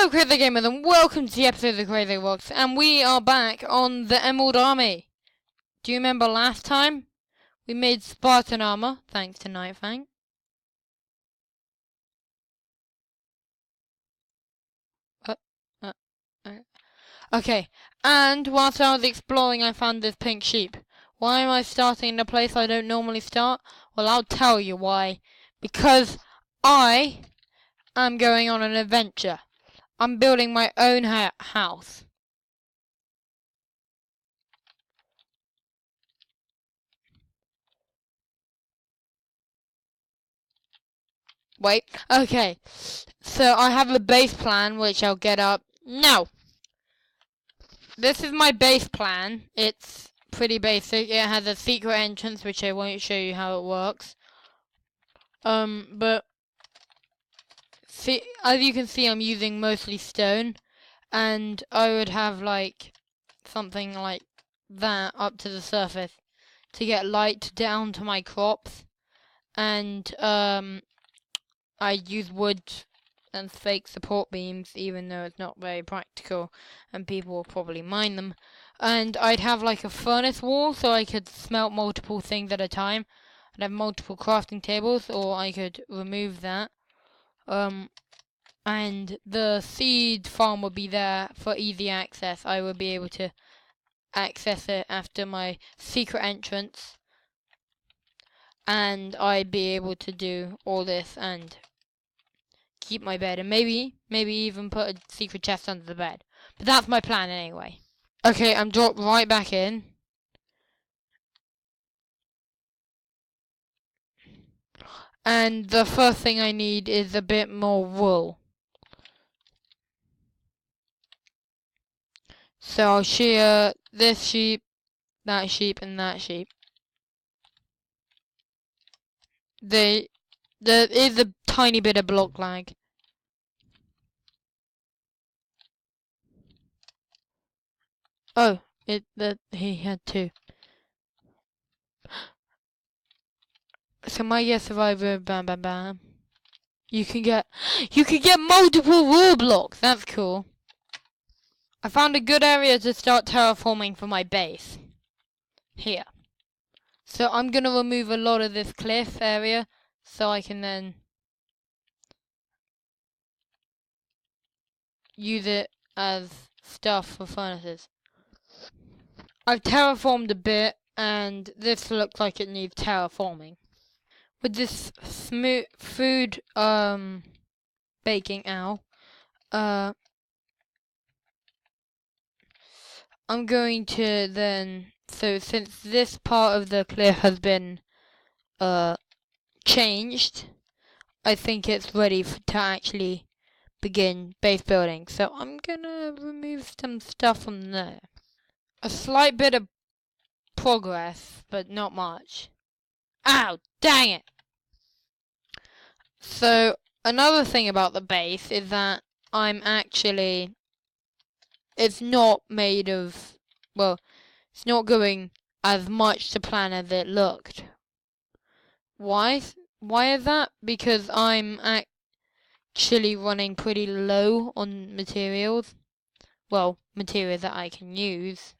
Hello Crazy Gamers and welcome to the episode of Crazy Rocks, and we are back on the Emerald Army. Do you remember last time? We made Spartan armor, thanks to Nightfang. Okay, and whilst I was exploring I found this pink sheep. Why am I starting in a place I don't normally start? Well, I'll tell you why. Because I am going on an adventure. I'm building my own house. Wait, okay. So I have a base plan, which I'll get up now. This is my base plan. It's pretty basic. It has a secret entrance, which I won't show you how it works. But see, as you can see, I'm using mostly stone, and I would have like something like that up to the surface to get light down to my crops, and I use wood and fake support beams, even though it's not very practical and people will probably mine them. And I'd have like a furnace wall so I could smelt multiple things at a time. I'd have multiple crafting tables, or I could remove that. And the seed farm would be there for easy access. I would be able to access it after my secret entrance, and I'd be able to do all this and keep my bed, and maybe even put a secret chest under the bed. But that's my plan anyway. Okay, I'm dropped right back in. And the first thing I need is a bit more wool. So I'll shear this sheep, that sheep, and that sheep. There is a tiny bit of block lag. Oh, he had two. So my guess survivor, bam bam bam. You can get multiple wool blocks. That's cool. I found a good area to start terraforming for my base. Here. So I'm gonna remove a lot of this cliff area so I can then use it as stuff for furnaces. I've terraformed a bit, and this looks like it needs terraforming. With this smooth food baking I'm going to then, so since this part of the cliff has been changed, I think it's ready to actually begin base building. So I'm gonna remove some stuff from there. A slight bit of progress, but not much. Ow, dang it! So another thing about the base is that it's not made of, well, it's not going as much to plan as it looked. Why is that? Because I'm actually running pretty low on materials. Well, materials that I can use.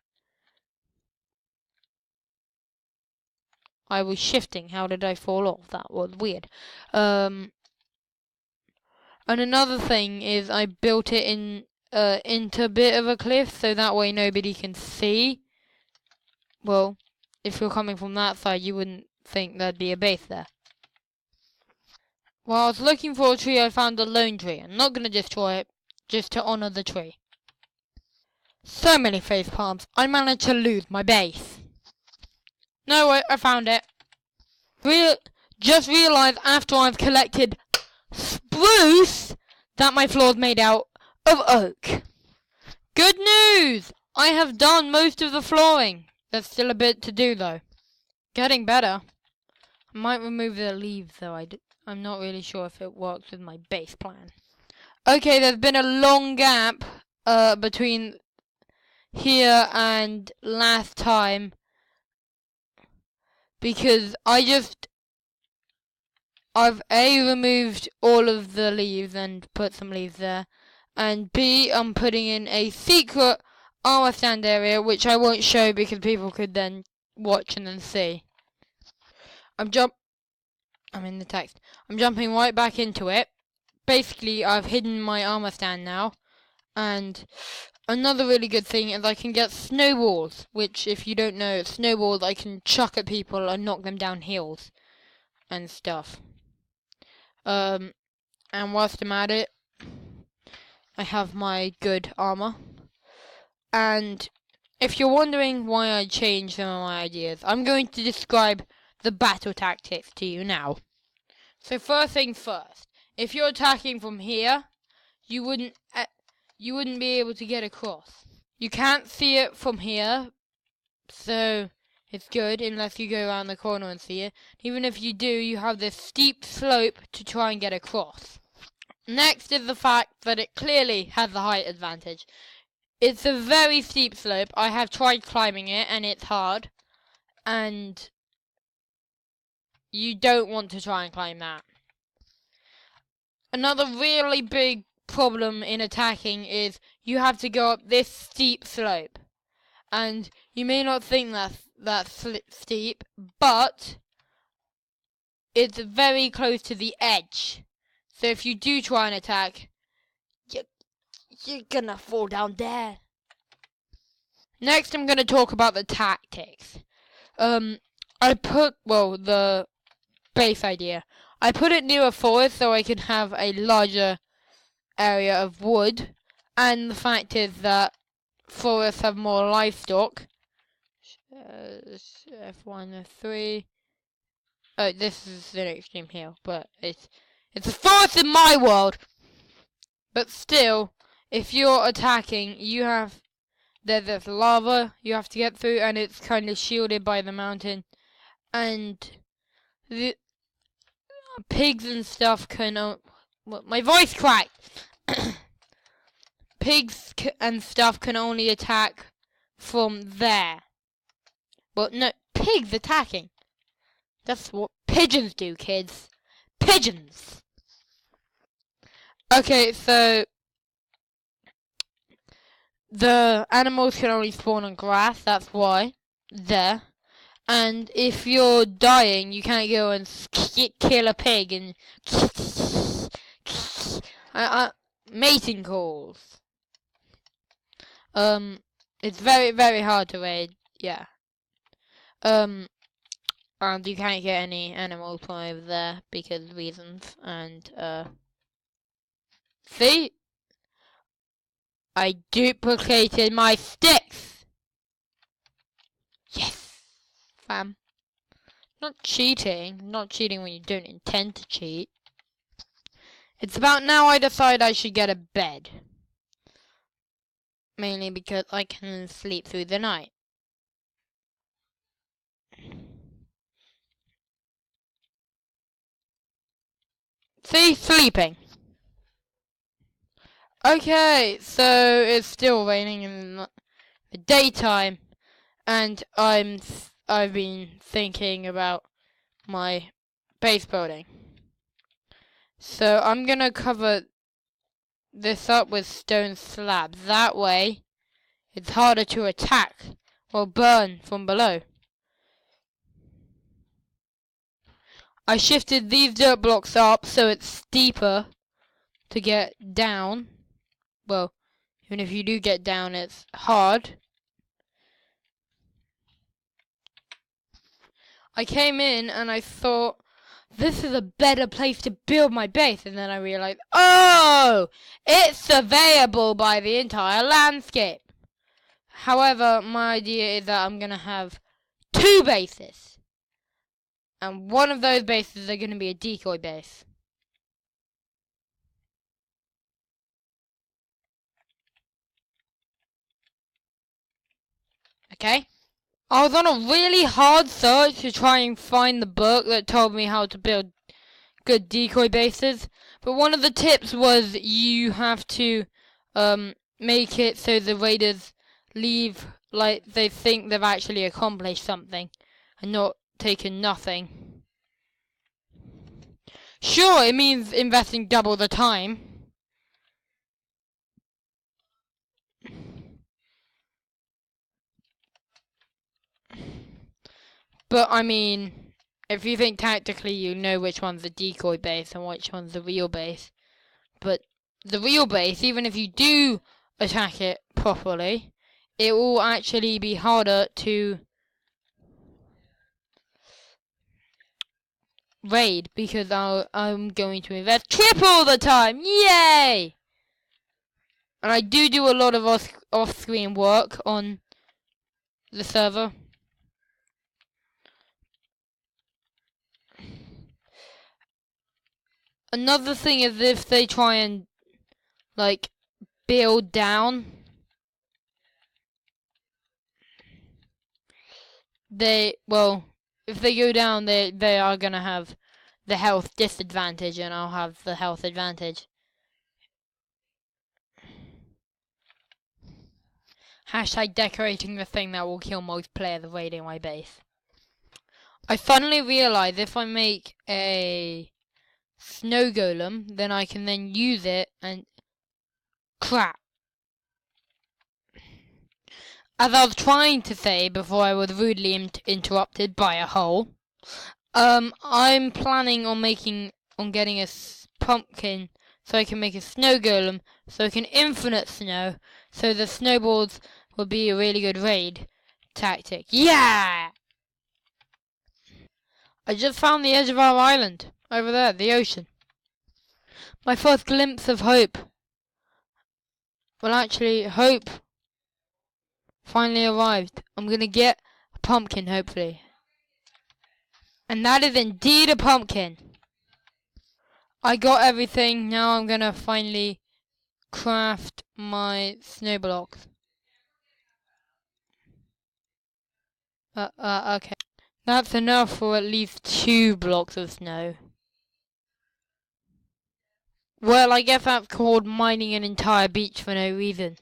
I was shifting. How did I fall off? That was weird. And another thing is I built it into a bit of a cliff so that way nobody can see. Well, if you're coming from that side, you wouldn't think there'd be a base there. While I was looking for a tree, I found a lone tree. I'm not gonna destroy it, just to honor the tree. So many face palms. I managed to lose my base. No, wait, I found it. Just realised after I've collected spruce that my floor's made out of oak. Good news! I have done most of the flooring. There's still a bit to do though. Getting better. I might remove the leaves though. I'm not really sure if it works with my base plan. Okay, there's been a long gap between here and last time, because I've removed all of the leaves and put some leaves there, And B, I'm putting in a secret armor stand area, which I won't show because people could then watch and then see. I'm in the text. I'm jumping right back into it. Basically, I've hidden my armor stand now. And another really good thing is I can get snowballs, which, if you don't know, snowballs I can chuck at people and knock them down hills and stuff. And whilst I'm at it, I have my good armor. And if you're wondering why I changed some of my ideas, I'm going to describe the battle tactics to you now. So first things first, if you're attacking from here, you wouldn't be able to get across. You can't see it from here, so it's good unless you go around the corner and see it. Even if you do, you have this steep slope to try and get across. Next is the fact that it clearly has the height advantage. It's a very steep slope. I have tried climbing it and it's hard. And you don't want to try and climb that. Another really big problem in attacking is you have to go up this steep slope. And you may not think that's steep, but it's very close to the edge. So if you do try and attack, you're gonna fall down there. Next, I'm gonna talk about the tactics. The base idea. I put it near a forest so I can have a larger area of wood. And the fact is that forests have more livestock. F1, F3. Oh, this is an extreme hill, but it's a forest in my world. But still, if you're attacking, there's this lava you have to get through, and it's kind of shielded by the mountain. And the pigs and stuff my voice cracked. Pigs and stuff can only attack from there. But no, pigs attacking. That's what pigeons do, kids. Pigeons! Okay, so the animals can only spawn on grass, that's why. There. And if you're dying, you can't go and kill a pig and mating calls. It's very, very hard to raid, yeah. And you can't get any animals from over there because of reasons, and, see? I duplicated my sticks! Yes! Fam. Not cheating when you don't intend to cheat. It's about now I decide I should get a bed. Mainly because I can sleep through the night. See? Sleeping. Okay, so it's still raining in the daytime, and I've been thinking about my base building. So I'm gonna cover this up with stone slabs. That way, it's harder to attack or burn from below. I shifted these dirt blocks up so it's steeper to get down. Well, even if you do get down, it's hard. I came in and I thought, this is a better place to build my base. And then I realized, oh, it's surveyable by the entire landscape. However, my idea is that I'm going to have 2 bases. And one of those bases are going to be a decoy base. Okay? I was on a really hard search to try and find the book that told me how to build good decoy bases. But one of the tips was you have to make it so the raiders leave like they think they've actually accomplished something and not taken nothing. Sure, it means investing double the time. But I mean, if you think tactically, you know which one's the decoy base and which one's the real base. But the real base, even if you do attack it properly, it will actually be harder to raid because I'm going to invest triple the time. Yay! And I do a lot of off-screen work on the server. Another thing is if they try and like build down, if they go down, they are gonna have the health disadvantage, and I'll have the health advantage. Hashtag decorating the thing that will kill most players raiding my base. I finally realized if I make a snow golem, then I can then use it and crap. As I was trying to say before I was rudely interrupted by a hole, I'm planning on getting a pumpkin so I can make a snow golem so I can infinite snow, so the snowballs will be a really good raid tactic. Yeah! I just found the edge of our island. Over there, the ocean. My first glimpse of hope. Well, actually, hope finally arrived. I'm gonna get a pumpkin, hopefully. And that is indeed a pumpkin. I got everything. Now I'm gonna finally craft my snow blocks. Okay. That's enough for at least 2 blocks of snow. Well, I guess that's called mining an entire beach for no reason.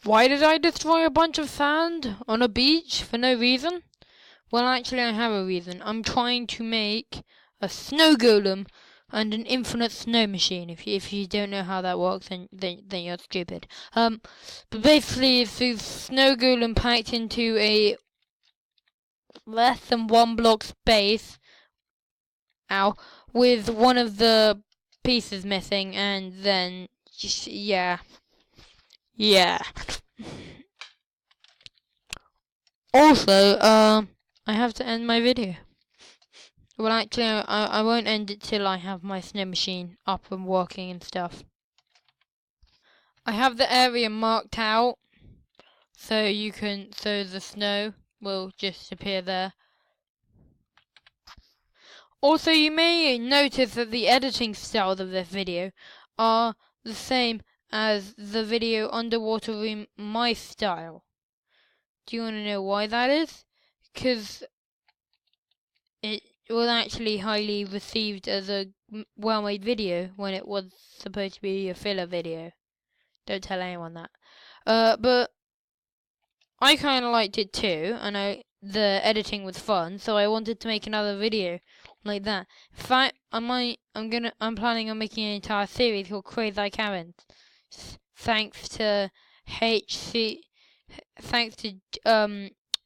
Why did I destroy a bunch of sand on a beach for no reason? Well, actually, I have a reason. I'm trying to make a snow golem and an infinite snow machine. If you don't know how that works, then you're stupid. But basically, it's a snow golem packed into a less than 1 block space. Ow, with one of the pieces missing, and then just, yeah. Also, I have to end my video. Well, actually, I won't end it till I have my snow machine up and working and stuff. I have the area marked out, so the snow will just appear there. Also, you may notice that the editing styles of this video are the same as the video Underwater Room My Style. Do you want to know why that is? Because it was actually highly received as a well-made video when it was supposed to be a filler video. Don't tell anyone that. But I kind of liked it too, and the editing was fun, so I wanted to make another video like that. In fact, I'm planning on making an entire series called Crazy Karens. Thanks to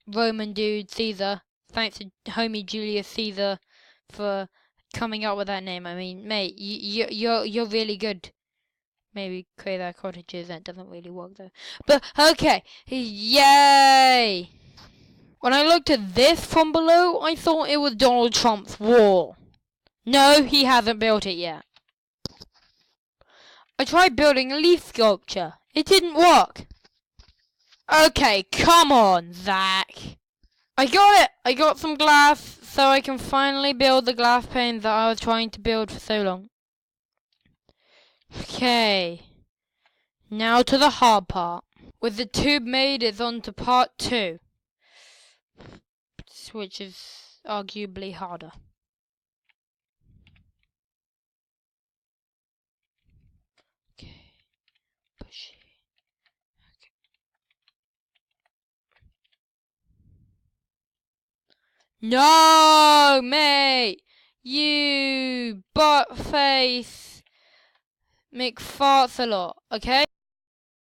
Roman dude Caesar. Thanks to homie Julius Caesar for coming up with that name. I mean, mate, you're really good. Maybe Crazy Cottages, that doesn't really work though. But okay, yay! When I looked at this from below, I thought it was Donald Trump's wall. No, he hasn't built it yet. I tried building a leaf sculpture. It didn't work. Okay, come on, Zach. I got it! I got some glass, so I can finally build the glass panes that I was trying to build for so long. Okay. Now to the hard part. With the tube made, it's on to part 2. Which is arguably harder. Okay. Push it. Okay. No, mate! You butt face McFarts a lot, okay?